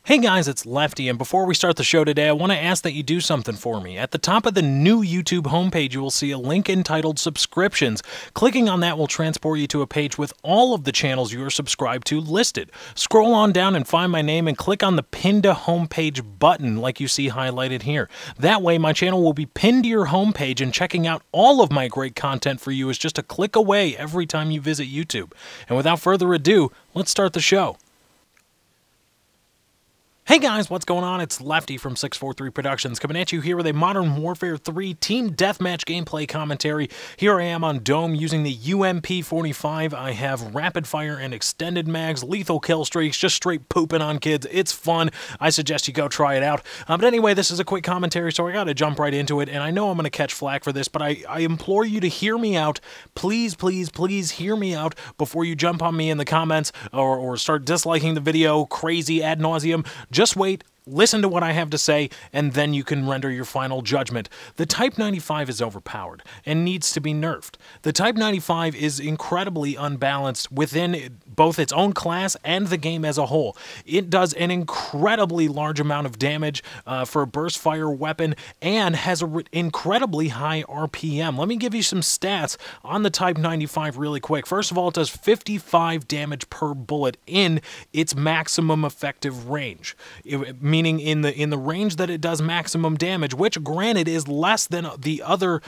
Hey guys, it's Lefty, and before we start the show today, I want to ask that you do something for me. At the top of the new YouTube homepage, you will see a link entitled Subscriptions. Clicking on that will transport you to a page with all of the channels you are subscribed to listed. Scroll on down and find my name and click on the Pin to Homepage button like you see highlighted here. That way, my channel will be pinned to your homepage, and checking out all of my great content for you is just a click away every time you visit YouTube. And without further ado, let's start the show. Hey guys, what's going on? It's Lefty from 643 Productions coming at you here with a Modern Warfare 3 Team Deathmatch gameplay commentary. Here I am on Dome using the UMP-45. I have rapid fire and extended mags, lethal kill streaks, just straight pooping on kids. It's fun. I suggest you go try it out. But anyway, this is a quick commentary, so I gotta jump right into it, and I know I'm gonna catch flack for this, but I implore you to hear me out. Please, please, please hear me out before you jump on me in the comments or start disliking the video crazy ad nauseum. Just wait, listen to what I have to say, and then you can render your final judgment. The Type 95 is overpowered and needs to be nerfed. The Type 95 is incredibly unbalanced within both its own class and the game as a whole. It does an incredibly large amount of damage for a burst fire weapon and has an incredibly high RPM. Let me give you some stats on the Type 95 really quick. First of all, it does 55 damage per bullet in its maximum effective range. Meaning in the range that it does maximum damage, which granted is less than the other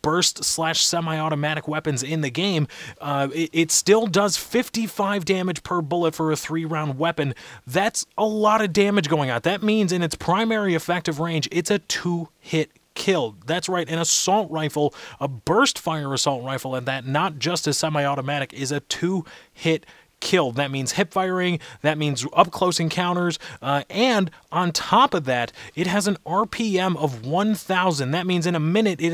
burst slash semi-automatic weapons in the game, it still does 55 damage per bullet for a 3-round weapon. That's a lot of damage going out. That means in its primary effective range, it's a 2-hit kill. That's right, an assault rifle, a burst fire assault rifle, and that not just a semi-automatic, is a 2-hit kill. That means hip firing, that means up close encounters, and on top of that, it has an RPM of 1,000. That means in a minute it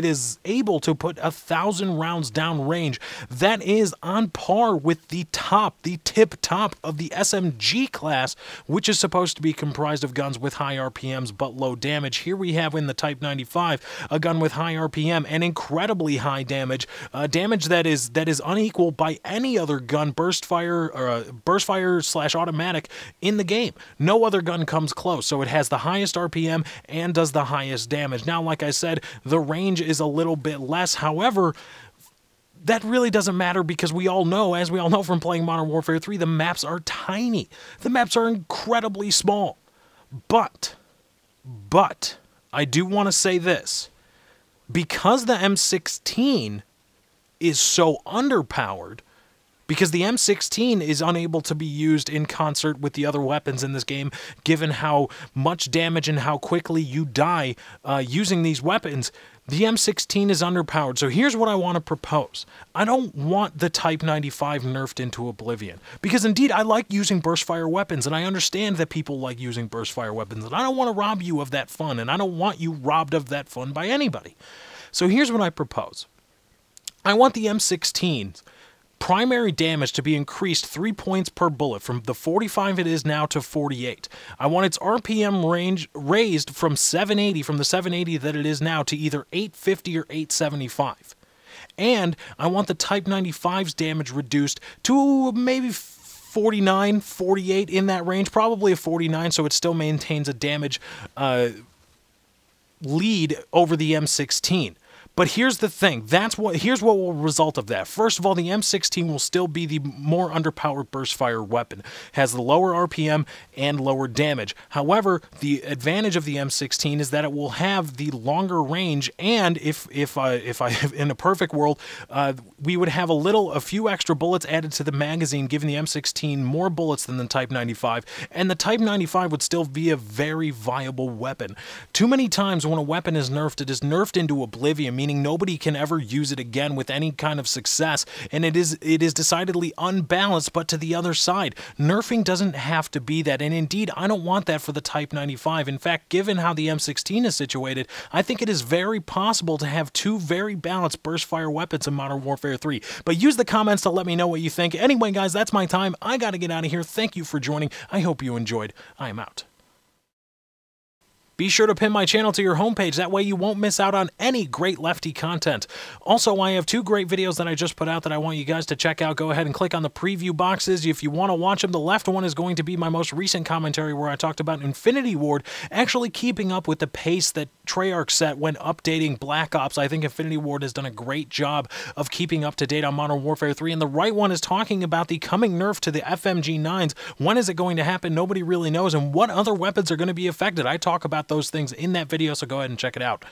is able to put 1,000 rounds down range. That is on par with the tip top of the SMG class, which is supposed to be comprised of guns with high RPMs but low damage. Here we have in the Type 95 a gun with high RPM and incredibly high damage, damage that is unequal by any other gun, burst fire slash automatic in the game. No other gun comes close, so it has the highest RPM and does the highest damage. Now, like I said, the range is a little bit less. However, that really doesn't matter because we all know, as we all know from playing Modern Warfare 3, the maps are tiny. The maps are incredibly small. But, I do want to say this. Because the M16 is so underpowered, because the M16 is unable to be used in concert with the other weapons in this game, given how much damage and how quickly you die using these weapons, the M16 is underpowered. So here's what I want to propose. I don't want the Type 95 nerfed into oblivion, because indeed I like using burst fire weapons, and I understand that people like using burst fire weapons, and I don't want to rob you of that fun, and I don't want you robbed of that fun by anybody. So here's what I propose. I want the M16's primary damage to be increased 3 points per bullet from the 45 it is now to 48. I want its RPM range raised from 780, from the 780 that it is now, to either 850 or 875. And I want the Type 95's damage reduced to maybe 49, 48, in that range, probably a 49, so it still maintains a damage lead over the M16. But here's the thing, here's what will result of that. First of all, the M16 will still be the more underpowered burst fire weapon. Has the lower RPM and lower damage. However, the advantage of the M16 is that it will have the longer range, and if in a perfect world, we would have a few extra bullets added to the magazine, giving the M16 more bullets than the Type 95, and the Type 95 would still be a very viable weapon. Too many times when a weapon is nerfed, it is nerfed into oblivion, meaning nobody can ever use it again with any kind of success, and it is decidedly unbalanced. But to the other side, nerfing doesn't have to be that, and indeed I don't want that for the Type 95. In fact, given how the M16 is situated, I think it is very possible to have two very balanced burst fire weapons in Modern Warfare 3. But use the comments to let me know what you think. Anyway guys, that's my time. I gotta get out of here. Thank you for joining. I hope you enjoyed. I am out. Be sure to pin my channel to your homepage, that way you won't miss out on any great Lefty content. Also, I have 2 great videos that I just put out that I want you guys to check out. Go ahead and click on the preview boxes if you want to watch them. The left one is going to be my most recent commentary where I talked about Infinity Ward actually keeping up with the pace that Treyarch set when updating Black Ops. I think Infinity Ward has done a great job of keeping up to date on Modern Warfare 3, and the right one is talking about the coming nerf to the FMG9s. When is it going to happen? Nobody really knows, and what other weapons are going to be affected. I talk about those things in that video, so go ahead and check it out.